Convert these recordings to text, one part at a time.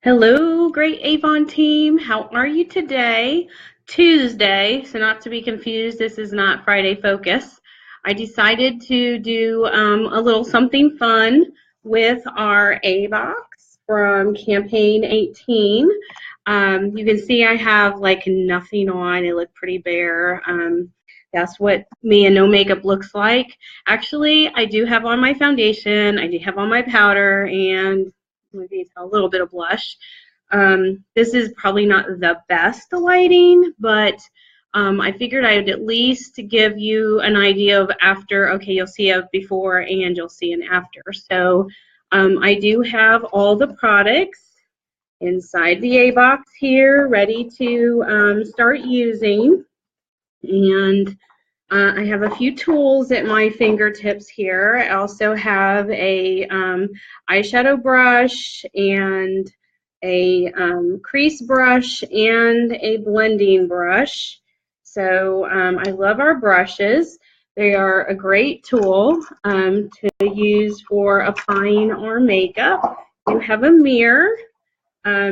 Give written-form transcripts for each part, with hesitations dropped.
Hello, great Avon team. How are you today? Tuesday, so not to be confused, this is not Friday Focus. I decided to do a little something fun with our A box from campaign 18. You can see I have like nothing on. It looked pretty bare. That's what me and no makeup looks like. Actually, I do have on my foundation. I do have on my powder and maybe a little bit of blush. This is probably not the best lighting, but I figured I would at least give you an idea of after. Okay, you'll see a before and you'll see an after. So I do have all the products inside the A box here ready to start using. And I have a few tools at my fingertips here. I also have a eyeshadow brush and a crease brush and a blending brush. So I love our brushes. They are a great tool to use for applying our makeup. You have a mirror.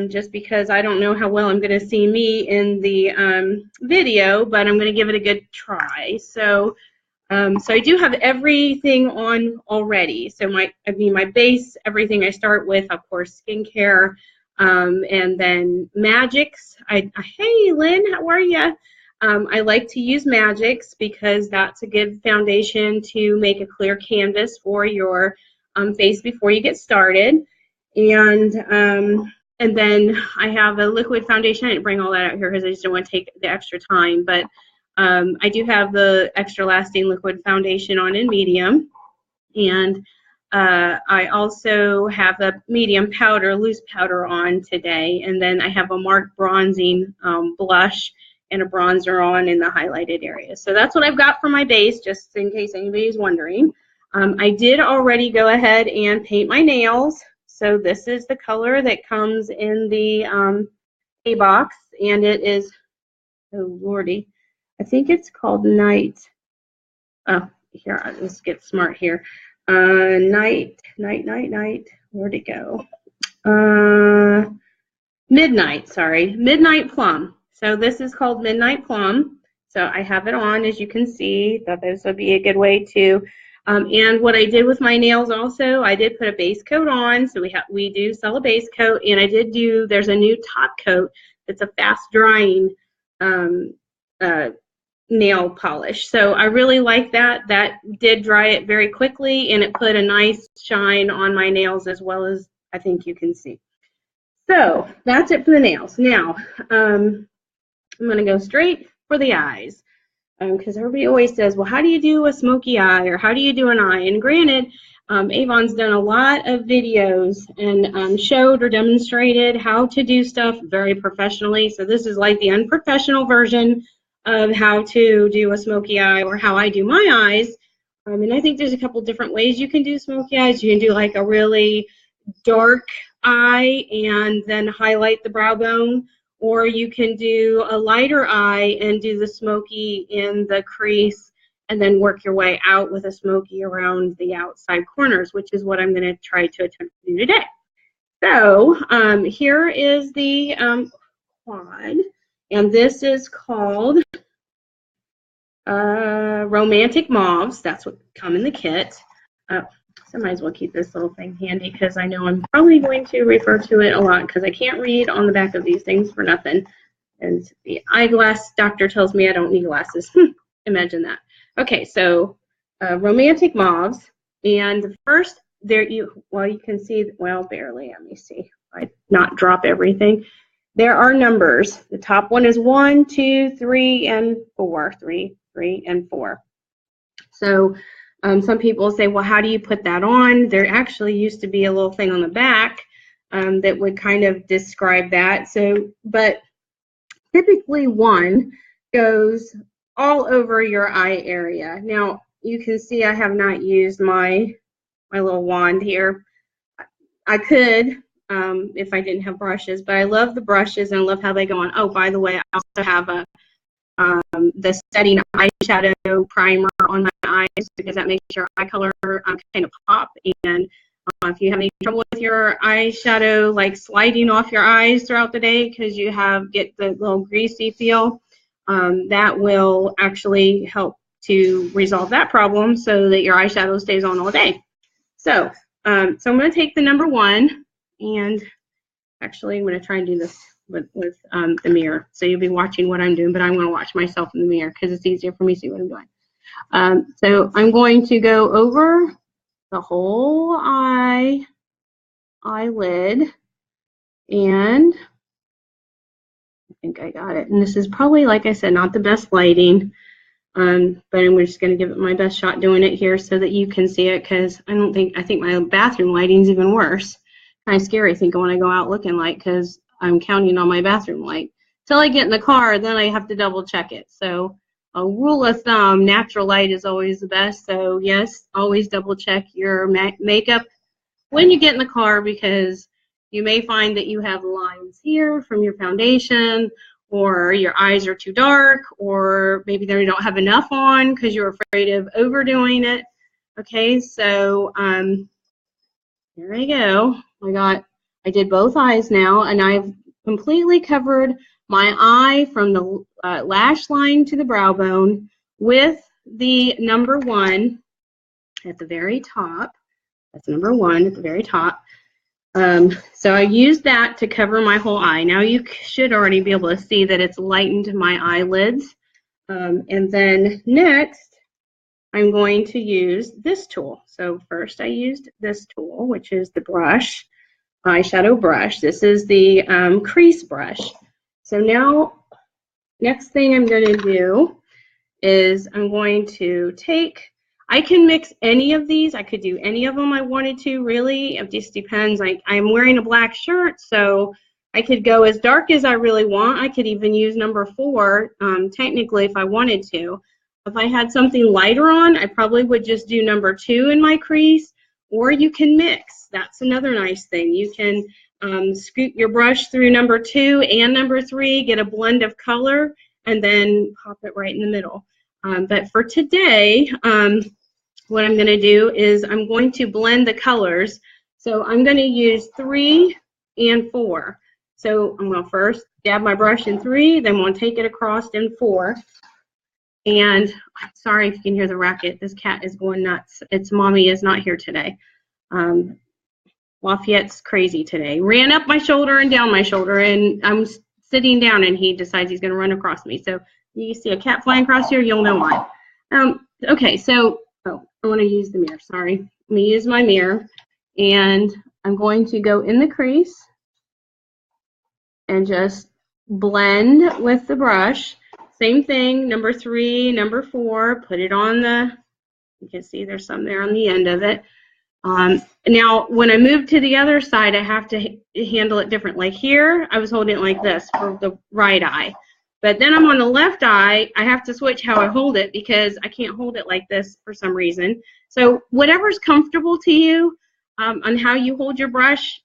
Just because I don't know how well I'm going to see me in the video, but I'm going to give it a good try. So, I do have everything on already. So my base, everything I start with, of course, skincare, and then Magics. Hey, Lynn, how are you? I like to use Magics because that's a good foundation to make a clear canvas for your face before you get started. And then I have a liquid foundation. I didn't bring all that out here because I just don't want to take the extra time. But I do have the Extra Lasting Liquid Foundation on in medium. And I also have a medium powder, loose powder on today. And then I have a Mark Bronzing blush and a bronzer on in the highlighted area. So that's what I've got for my base, just in case anybody's wondering. I did already go ahead and paint my nails. So this is the color that comes in the A box, and it is, oh lordy, I think it's called Night. Oh, here, let's get smart here. Night. Where'd it go? Midnight, sorry, Midnight Plum. So this is called Midnight Plum. So I have it on, as you can see. Thought this would be a good way to. And what I did with my nails also, I did put a base coat on. So we do sell a base coat, and I did do, there's a new top coat that's a fast drying nail polish. So I really like that. That did dry it very quickly, and it put a nice shine on my nails as well, as I think you can see. So that's it for the nails. Now, I'm going to go straight for the eyes. Because everybody always says, well, how do you do a smoky eye, or how do you do an eye? And granted, Avon's done a lot of videos and showed or demonstrated how to do stuff very professionally. So this is like the unprofessional version of how to do a smoky eye, or how I do my eyes. And I think there's a couple different ways you can do smoky eyes. You can do like a really dark eye and then highlight the brow bone. Or you can do a lighter eye and do the smoky in the crease and then work your way out with a smoky around the outside corners, which is what I'm going to try to attempt to do today. So here is the quad, and this is called Romantic Mauves. That's what come in the kit. So I might as well keep this little thing handy because I know I'm probably going to refer to it a lot because I can't read on the back of these things for nothing. And the eyeglass doctor tells me I don't need glasses. Imagine that. Okay, so Romantic Mauves. And the first, you can see, well, barely. Let me see. I not drop everything. There are numbers. The top one is 1, 2, 3, and 4. 3, and 4. So some people say, well, how do you put that on? There actually used to be a little thing on the back that would kind of describe that. So, but typically 1 goes all over your eye area. Now, you can see I have not used my little wand here. I could if I didn't have brushes, but I love the brushes and I love how they go on. Oh, by the way, I also have a the setting eyeshadow primer on my eyes because that makes your eye color kind of pop, and If you have any trouble with your eyeshadow like sliding off your eyes throughout the day because you get the little greasy feel, that will actually help to resolve that problem so that your eyeshadow stays on all day. So, I'm going to take the number 1, and actually I'm going to try and do this with the mirror. So you'll be watching what I'm doing, but I'm going to watch myself in the mirror because it's easier for me to see what I'm doing. So I'm going to go over the whole eyelid, and I think I got it. And this is probably, like I said, not the best lighting, but I'm just going to give it my best shot doing it here so that you can see it, because I think my bathroom lighting is even worse. Kind of scary thinking when I go out looking like, because I'm counting on my bathroom light. Till I get in the car, then I have to double check it. So a rule of thumb, natural light is always the best. So yes, always double check your makeup when you get in the car, because you may find that you have lines here from your foundation, or your eyes are too dark, or maybe they don't have enough on because you're afraid of overdoing it. Okay, so here I go. I did both eyes now, and I've completely covered my eye from the lash line to the brow bone with the number 1 at the very top. That's number 1 at the very top. So I used that to cover my whole eye. Now you should already be able to see that it's lightened my eyelids. And then next, I'm going to use this tool. So first I used this tool, which is the brush, eyeshadow brush. This is the crease brush. So now, next thing I'm going to do is I'm going to take, I can mix any of these. I could do any of them I wanted to, really. It just depends. Like, I'm wearing a black shirt, so I could go as dark as I really want. I could even use number 4, technically, if I wanted to. If I had something lighter on, I probably would just do number 2 in my crease, or you can mix. That's another nice thing. You can scoot your brush through number 2 and number 3, get a blend of color, and then pop it right in the middle. But for today, what I'm going to do is I'm going to blend the colors. So I'm going to use 3 and 4. So I'm going to first dab my brush in 3, then I'm going to take it across in 4. And I'm sorry if you can hear the racket. This cat is going nuts. Its mommy is not here today. Lafayette's crazy today. Ran up my shoulder and down my shoulder, and I'm sitting down, and he decides he's going to run across me. So you see a cat flying across here, you'll know why. Okay, so I want to use the mirror. Sorry. I'm going to use my mirror, and I'm going to go in the crease and just blend with the brush. Same thing, number 3, number 4, put it on you can see there's some there on the end of it. Now, when I move to the other side, I have to handle it different. Like here, I was holding it like this for the right eye. But then I'm on the left eye, I have to switch how I hold it because I can't hold it like this for some reason. So whatever's comfortable to you on how you hold your brush,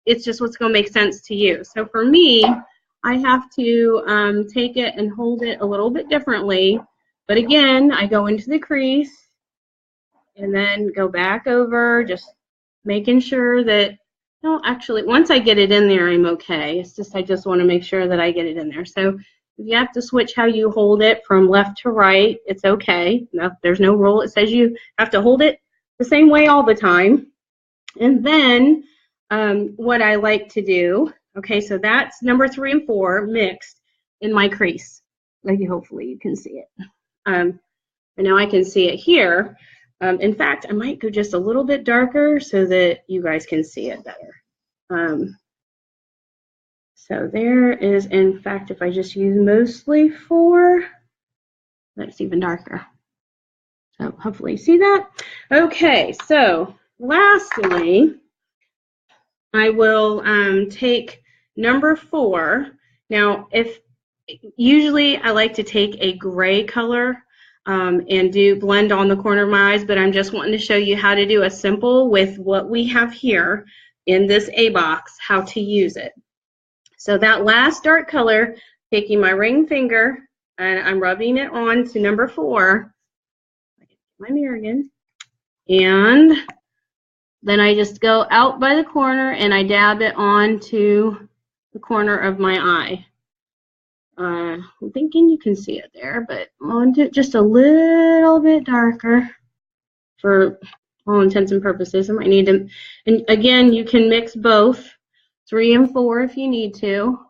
it's just what's going to make sense to you. So for me, I have to take it and hold it a little bit differently. But again, I go into the crease and then go back over, just making sure that, no, actually, once I get it in there, I'm okay. It's just I just want to make sure that I get it in there. So if you have to switch how you hold it from left to right, it's okay. No, there's no rule. It says you have to hold it the same way all the time. And then what I like to do, okay, so that's number 3 and 4 mixed in my crease. Like, hopefully you can see it. And now I can see it here. In fact, I might go just a little bit darker so that you guys can see it better. So there is, in fact, if I just use mostly 4, that's even darker. So hopefully you see that. Okay, so lastly, I will take number 4. Now, usually I like to take a gray color and blend on the corner of my eyes, but I'm just wanting to show you how to do a simple with what we have here in this A box, how to use it. So that last dark color, taking my ring finger, and I'm rubbing it on to number 4. My mirror again. And then I just go out by the corner and I dab it onto the corner of my eye. I'm thinking you can see it there, but I want it just a little bit darker for all intents and purposes. I might need to, and again, you can mix both 3 and 4 if you need to.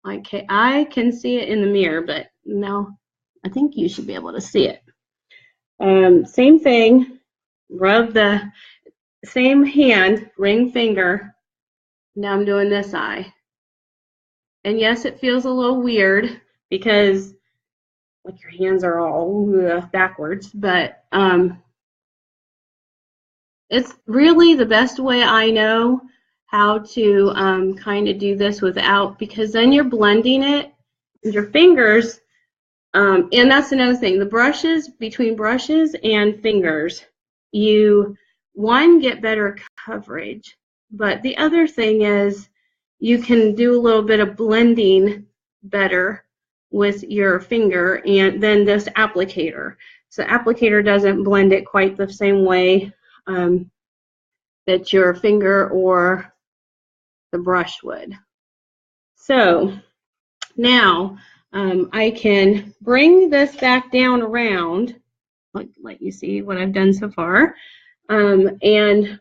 Okay, I can see it in the mirror, but no, I think you should be able to see it. Same thing, rub the same hand, ring finger. Now I'm doing this eye. And yes, it feels a little weird because like your hands are all backwards, but it's really the best way I know how to kind of do this without, because then you're blending it with your fingers. And that's another thing, the brushes, between brushes and fingers, you, one, get better coverage, but the other thing is you can do a little bit of blending better with your finger and then this applicator. So applicator doesn't blend it quite the same way that your finger or the brush would. So now I can bring this back down around, let you see what I've done so far, and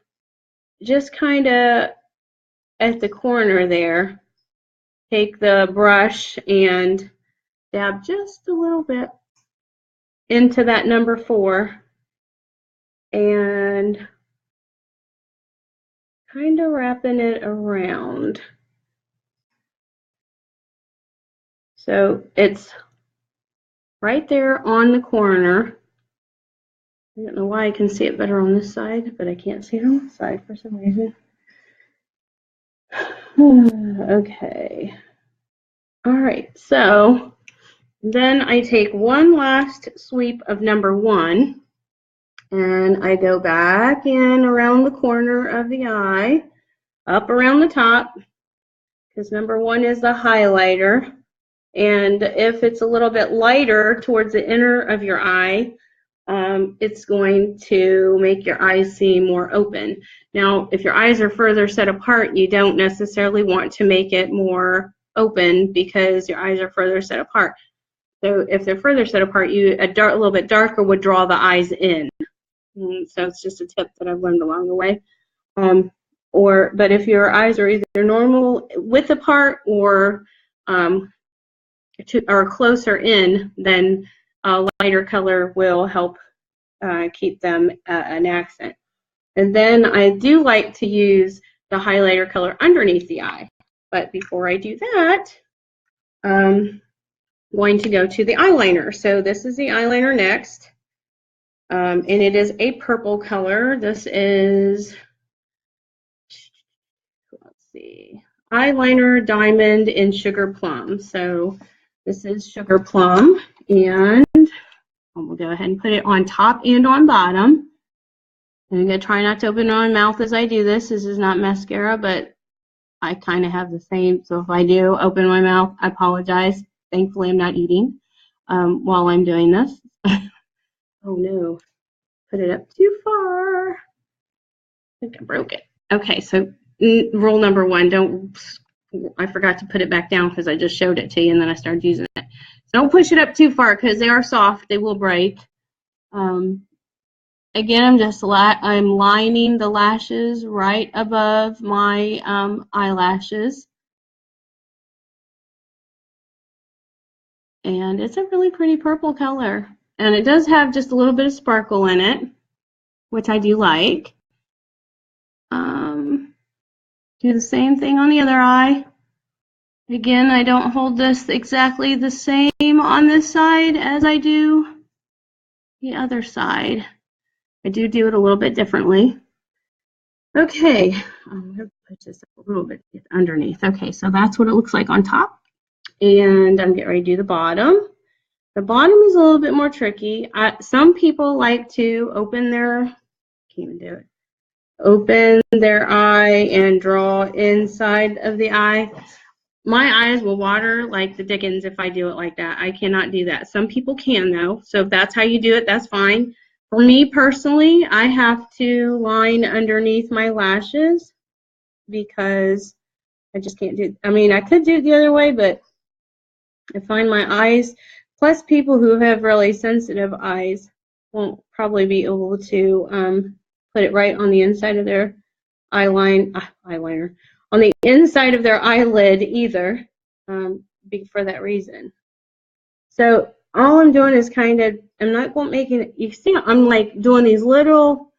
just kind of at the corner there, take the brush and dab just a little bit into that number 4 and kind of wrapping it around. So it's right there on the corner. I don't know why I can see it better on this side, but I can't see it on this side for some reason. Okay. All right, so then I take one last sweep of number 1 and I go back in around the corner of the eye, up around the top, because number 1 is the highlighter. And if it's a little bit lighter towards the inner of your eye, it's going to make your eyes seem more open. Now, if your eyes are further set apart, you don't necessarily want to make it more open because your eyes are further set apart. So if they're further set apart, a little bit darker would draw the eyes in. So it's just a tip that I've learned along the way. But if your eyes are either normal width apart or closer in, then a lighter color will help keep them an accent. And then I do like to use the highlighter color underneath the eye. But before I do that, I'm going to go to the eyeliner. So this is the eyeliner next. And it is a purple color. This is, let's see, eyeliner diamond in sugar plum. So this is sugar plum, and we'll go ahead and put it on top and on bottom. And I'm going to try not to open my mouth as I do this. This is not mascara, but I kind of have the same. So if I do open my mouth, I apologize. Thankfully, I'm not eating while I'm doing this. Oh no, put it up too far. I think I broke it. Okay, so rule number 1, I forgot to put it back down because I just showed it to you and then I started using it. So don't push it up too far because they are soft, they will break. Again, I'm lining the lashes right above my eyelashes. And it's a really pretty purple color. And it does have just a little bit of sparkle in it, which I do like. Do the same thing on the other eye. Again, I don't hold this exactly the same on this side as I do the other side. I do it a little bit differently. Okay, I'm going to put this up a little bit underneath. Okay, so that's what it looks like on top. And I'm getting ready to do the bottom. The bottom is a little bit more tricky. Some people like to open their eye and draw inside of the eye. My eyes will water like the dickens if I do it like that. I cannot do that. Some people can though. So if that's how you do it, that's fine. For me personally, I have to line underneath my lashes because I just can't do it. I mean, I could do it the other way, but I find my eyes, plus people who have really sensitive eyes won't probably be able to put it right on the inside of their eyeliner, on the inside of their eyelid either, for that reason. So all I'm doing is kind of, I'm not going making it, you see, I'm like doing these little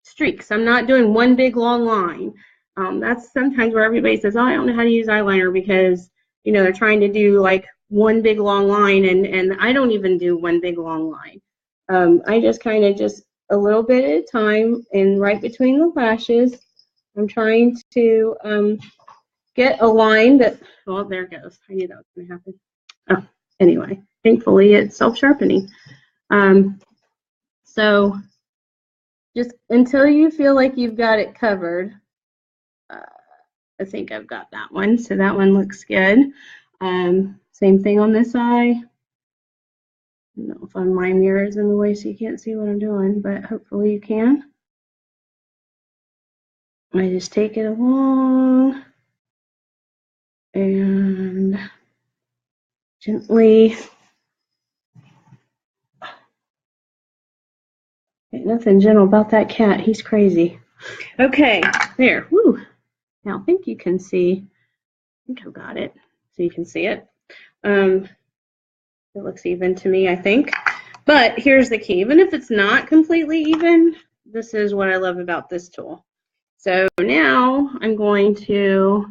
streaks. I'm not doing one big long line. That's sometimes where everybody says, oh, I don't know how to use eyeliner because, you know, they're trying to do like one big long line, and I don't even do one big long line. I just kind of just a little bit at a time, and right between the lashes, I'm trying to get a line that, well, there it goes. I knew that was going to happen. Oh, anyway, thankfully it's self-sharpening. So just until you feel like you've got it covered, I think I've got that one. So that one looks good. Same thing on this eye. I don't know if my mirror is in the way so you can't see what I'm doing, but hopefully you can. I just take it along and gently. Ain't nothing gentle about that cat. He's crazy. Okay, there. Woo. Now I think you can see. I think I've got it, so you can see it. It looks even to me, I think. But here's the key. Even if it's not completely even, this is what I love about this tool. So now I'm going to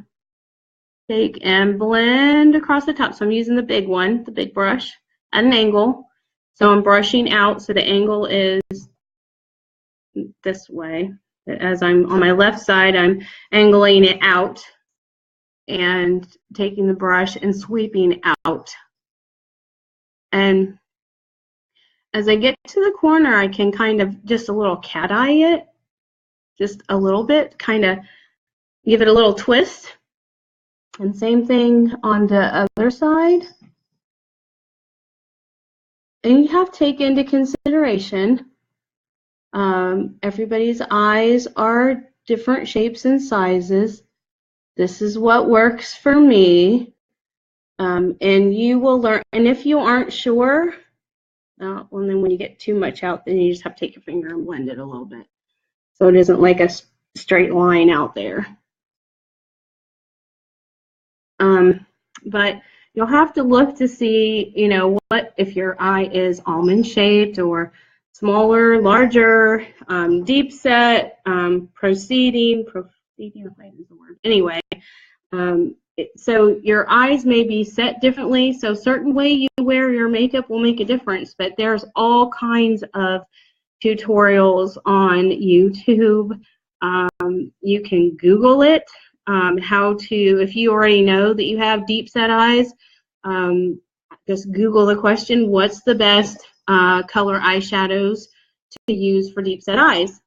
take and blend across the top. So I'm using the big one, the big brush, at an angle. So I'm brushing out so the angle is this way. As I'm on my left side, I'm angling it out and taking the brush and sweeping out. And as I get to the corner, I can kind of just a little cat eye it, just a little bit, kind of give it a little twist. And same thing on the other side. And you have to take into consideration everybody's eyes are different shapes and sizes. This is what works for me. And you will learn. And if you aren't sure, well, then when you get too much out, then you just have to take your finger and blend it a little bit. So it isn't like a straight line out there. But you'll have to look to see, you know, what if your eye is almond shaped or smaller, larger, deep set, proceeding is the word. Anyway, so your eyes may be set differently. So certain way you wear your makeup will make a difference. But there's all kinds of tutorials on YouTube. You can Google it. How to, if you already know that you have deep set eyes, just Google the question, what's the best color eyeshadows to use for deep set eyes?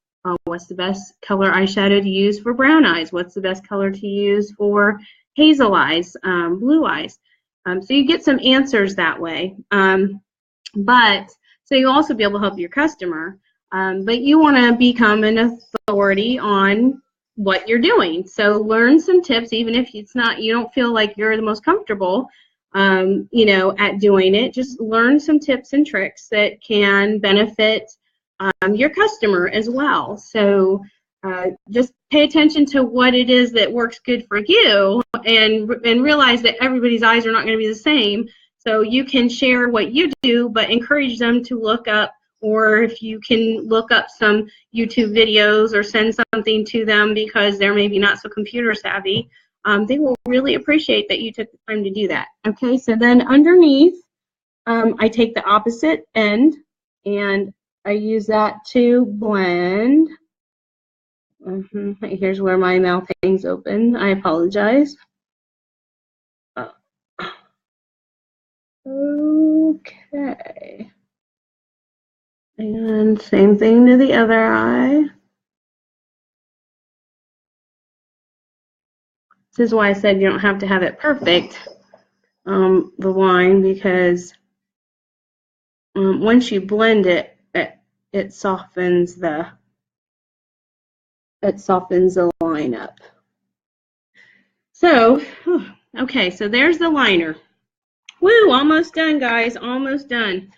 What's the best color eyeshadow to use for brown eyes? What's the best color to use for hazel eyes, blue eyes? So you get some answers that way. But so you'll also be able to help your customer. But you want to become an authority on what you're doing. So learn some tips, even if it's not, you don't feel like you're the most comfortable, you know, at doing it. Just learn some tips and tricks that can benefit your customer as well. So just pay attention to what it is that works good for you, and realize that everybody's eyes are not going to be the same. So you can share what you do, but encourage them to look up, or if you can look up some YouTube videos or send something to them because they're maybe not so computer savvy, they will really appreciate that you took the time to do that. Okay, so then underneath, I take the opposite end and I use that to blend. Here's where my mouth hangs open. I apologize. Okay. And same thing to the other eye. This is why I said you don't have to have it perfect, the line, because once you blend it, it softens the line up. So, okay, so there's the liner. Woo, almost done, guys, almost done.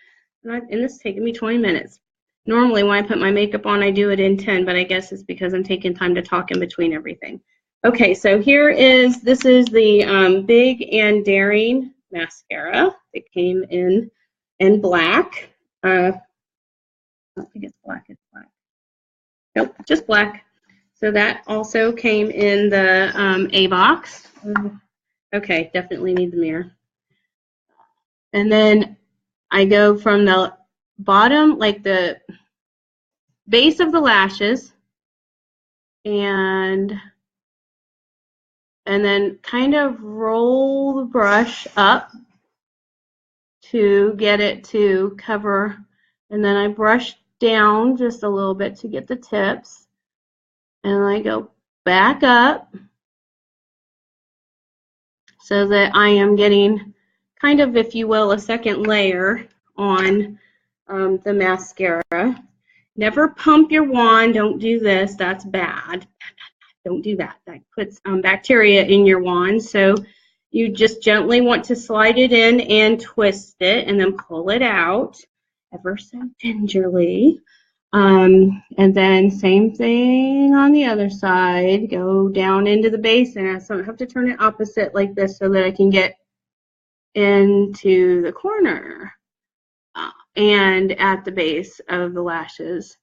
And this is taking me 20 minutes. Normally, when I put my makeup on, I do it in 10, but I guess it's because I'm taking time to talk in between everything. Okay, so this is the Big and Daring mascara. It came in black. I don't think it's black, it's black. Nope, just black. So that also came in the A box. Okay, definitely need the mirror. And then I go from the bottom, like the base of the lashes, and then kind of roll the brush up to get it to cover, and then I brush down just a little bit to get the tips, and I go back up so that I am getting kind of, if you will, a second layer on the mascara. Never pump your wand. Don't do this. That's bad. Don't do that. That puts bacteria in your wand. So you just gently want to slide it in and twist it and then pull it out ever so gingerly. And then same thing on the other side. Go down into the basin. So I have to turn it opposite like this so that I can get into the corner and at the base of the lashes.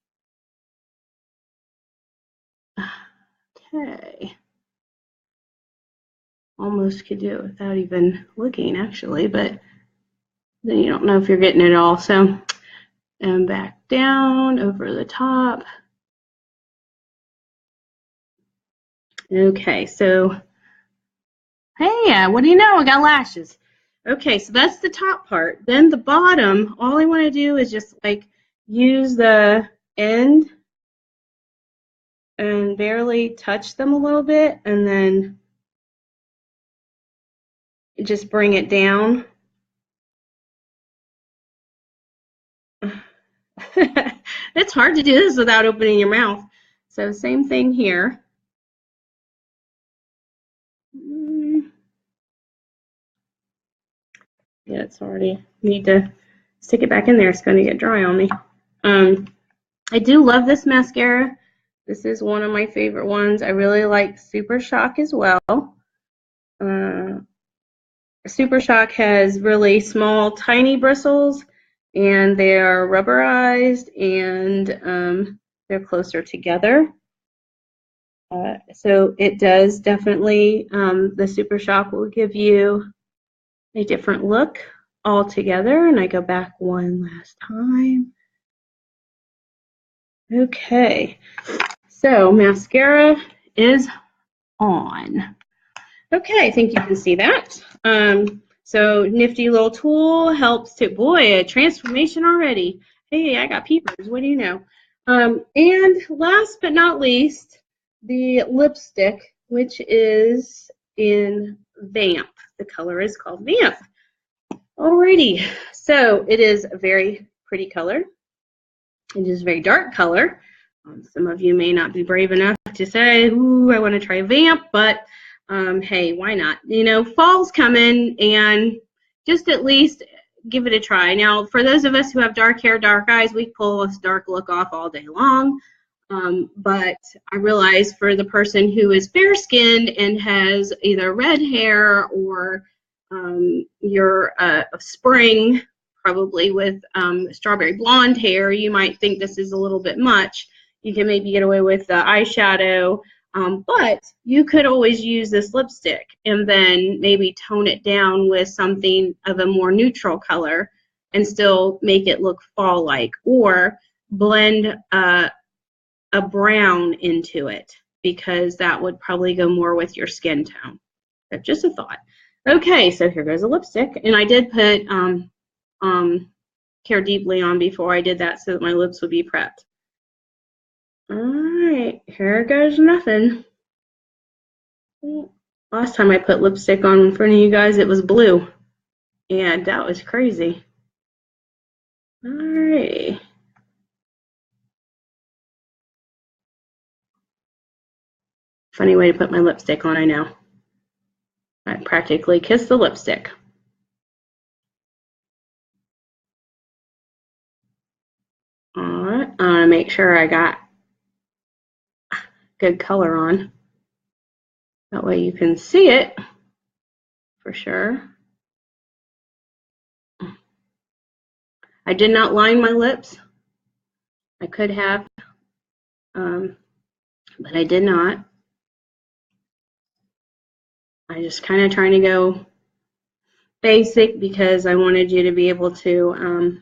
Okay. Almost could do it without even looking, actually, but then you don't know if you're getting it all. So, and back down over the top. Okay, so, hey, what do you know? I got lashes. Okay, so that's the top part. Then the bottom, all I want to do is just like use the end and barely touch them a little bit, and then just bring it down. It's hard to do this without opening your mouth. So same thing here. Yeah, it's already, need to stick it back in there. It's going to get dry on me. I do love this mascara. This is one of my favorite ones. I really like Super Shock as well. Super Shock has really small, tiny bristles, and they are rubberized, and they're closer together. So it does definitely, the Super Shock will give you a different look altogether. And I go back one last time. Okay, so mascara is on. Okay, I think you can see that. So nifty little tool, helps to, boy, a transformation already. Hey, I got peepers, what do you know? And last but not least, the lipstick, which is in Vamp. The color is called Vamp. Alrighty, so it is a very pretty color. It is a very dark color. Some of you may not be brave enough to say, ooh, I want to try Vamp, but hey, why not? You know, fall's coming, and just at least give it a try. Now, for those of us who have dark hair, dark eyes, we pull this dark look off all day long. But I realize for the person who is fair-skinned and has either red hair or you're a spring, probably with strawberry blonde hair, you might think this is a little bit much. You can maybe get away with the eyeshadow, but you could always use this lipstick and then maybe tone it down with something of a more neutral color and still make it look fall-like, or blend a brown into it, because that would probably go more with your skin tone. That's just a thought. Okay, so here goes a lipstick, and I did put Care Deeply on before I did that so that my lips would be prepped. Alright, here goes nothing. Last time I put lipstick on in front of you guys, it was blue, and that was crazy. Alrighty. Funny way to put my lipstick on, I know. I practically kissed the lipstick. Alright, I want to make sure I got good color on. That way you can see it for sure. I did not line my lips. I could have, but I did not. I just kind of trying to go basic because I wanted you to be able to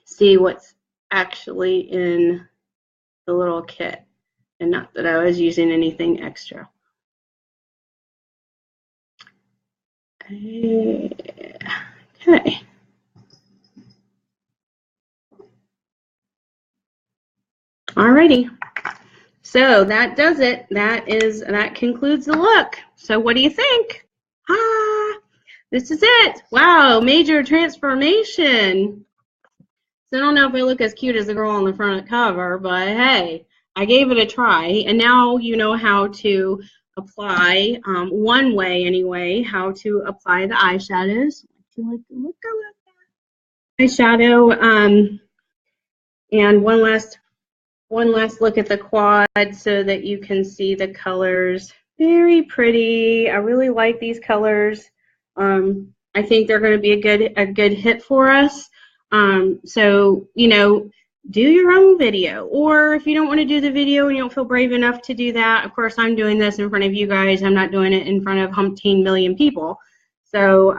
see what's actually in the little kit and not that I was using anything extra. Okay. Alrighty. So that does it. That concludes the look. So what do you think? This is it. Wow, major transformation. So I don't know if I look as cute as the girl on the front cover, but hey, I gave it a try, and now you know how to apply, one way anyway, how to apply the eyeshadows. Like the look of that eyeshadow, and one last look at the quad so that you can see the colors. Very pretty. I really like these colors. I think they're going to be a good hit for us. So, you know, do your own video, or if you don't want to do the video and you don't feel brave enough to do that, of course, I'm doing this in front of you guys. I'm not doing it in front of umpteen million people. So,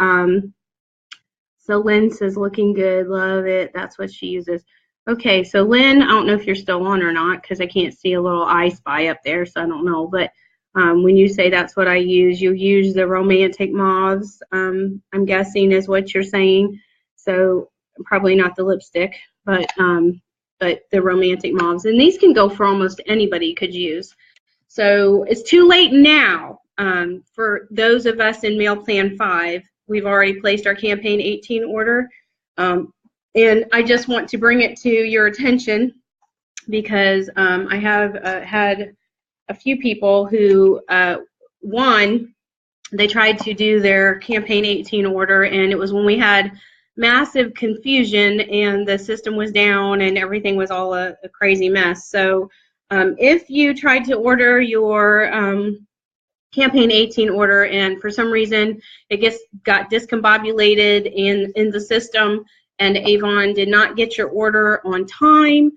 so Lynn says, looking good, love it. That's what she uses. Okay, so Lynn, I don't know if you're still on or not because I can't see a little I Spy up there, so I don't know. But when you say that's what I use, you use the Romantic Mauves, I'm guessing is what you're saying. So probably not the lipstick, but the Romantic Mauves. And these can go for almost anybody could use. So it's too late now for those of us in Meal Plan 5. We've already placed our Campaign 18 order. And I just want to bring it to your attention because I have had a few people who, one, they tried to do their Campaign 18 order, and it was when we had massive confusion and the system was down and everything was all a crazy mess. So if you tried to order your Campaign 18 order and for some reason it got discombobulated in the system and Avon did not get your order on time,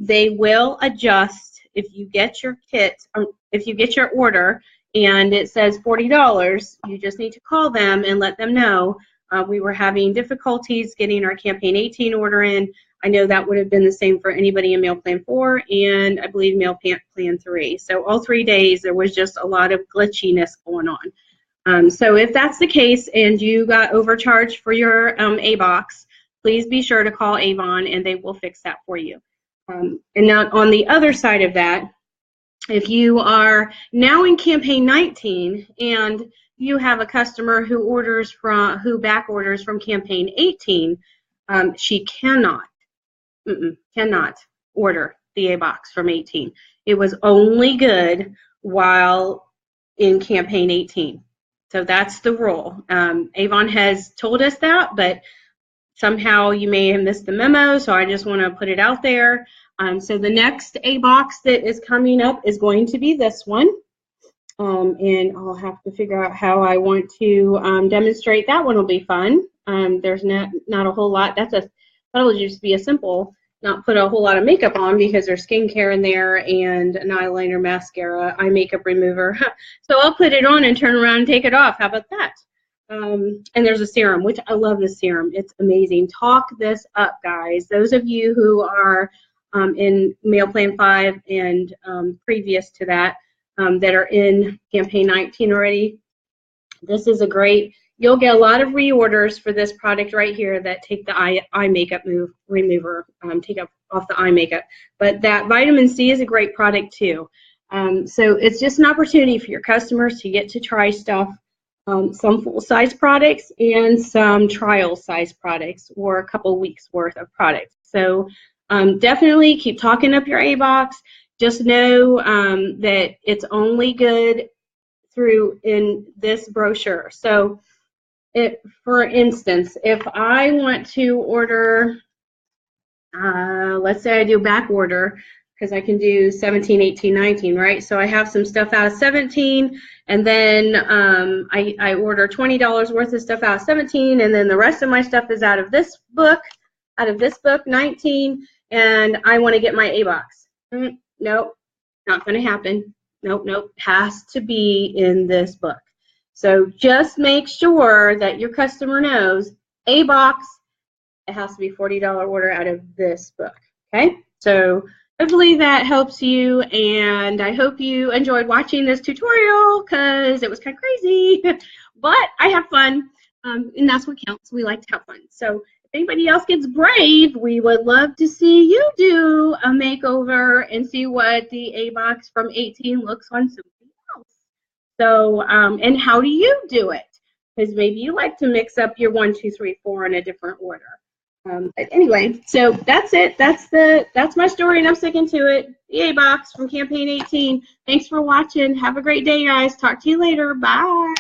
they will adjust. If you get your kit, if you get your order and it says $40, you just need to call them and let them know we were having difficulties getting our Campaign 18 order in. I know that would have been the same for anybody in Meal Plan 4 and I believe Meal Plan 3. So all 3 days there was just a lot of glitchiness going on. So if that's the case and you got overcharged for your A-Box, please be sure to call Avon and they will fix that for you. And now on the other side of that, if you are now in Campaign 19 and you have a customer who back orders from Campaign 18, she cannot order the A-Box from 18. It was only good while in Campaign 18. So that's the rule. Avon has told us that, but somehow you may have missed the memo, so I just want to put it out there. So the next A-Box that is coming up is going to be this one. And I'll have to figure out how I want to demonstrate. That one will be fun. There's not a whole lot. That'll just be a simple, not put a whole lot of makeup on because there's skincare in there and an eyeliner, mascara, eye makeup remover. So I'll put it on and turn around and take it off. How about that? And there's a serum, which I love this serum. It's amazing. Talk this up, guys. Those of you who are in Meal Plan 5 and previous to that, that are in Campaign 19 already, this is a great, you'll get a lot of reorders for this product right here that take the eye makeup remover, take off the eye makeup. But that vitamin C is a great product too. So it's just an opportunity for your customers to get to try stuff some full-size products and some trial-size products, or a couple weeks worth of products. So definitely keep talking up your A-box. Just know that it's only good through in this brochure. So for instance, if I want to order, let's say I do back order, because I can do 17, 18, 19, right? So I have some stuff out of 17, and then I order $20 worth of stuff out of 17, and then the rest of my stuff is out of this book, 19, and I want to get my A-box. Nope, not going to happen. Nope, has to be in this book. So just make sure that your customer knows A-box, it has to be $40 order out of this book, okay? So hopefully that helps you, and I hope you enjoyed watching this tutorial because it was kind of crazy, but I have fun, and that's what counts. We like to have fun. So if anybody else gets brave, we would love to see you do a makeover and see what the A-box from 18 looks on somebody else. So, and how do you do it? Because maybe you like to mix up your 1, 2, 3, 4 in a different order. But anyway, so that's it. That's my story, and I'm sticking to it. The A-box from Campaign 18. Thanks for watching. Have a great day, guys. Talk to you later. Bye.